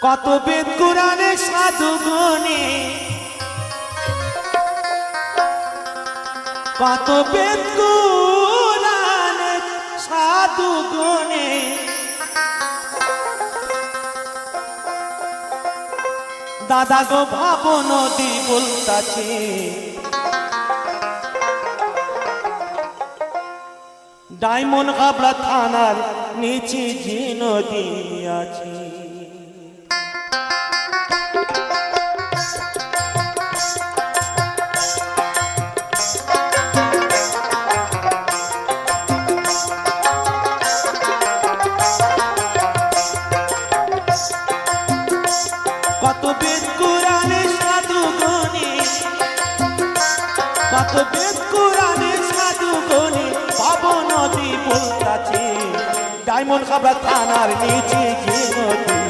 কত বেদ কুরআনে সাধু গুণে, কত বেদ কুরআনে সাধু গুণে, দাদা গো ভাব নদী বলতাছে, ডায়মন্ড হাবড়া থানার নিচে যে নদী আছে। কত বেদ কুরআনে সাধু গুণে, কত বেদ কুরআনে সাধু গুণে, পাবো নদী বলতাছে, ডায়মন্ড হাবড়া থানার নিচে যে নদী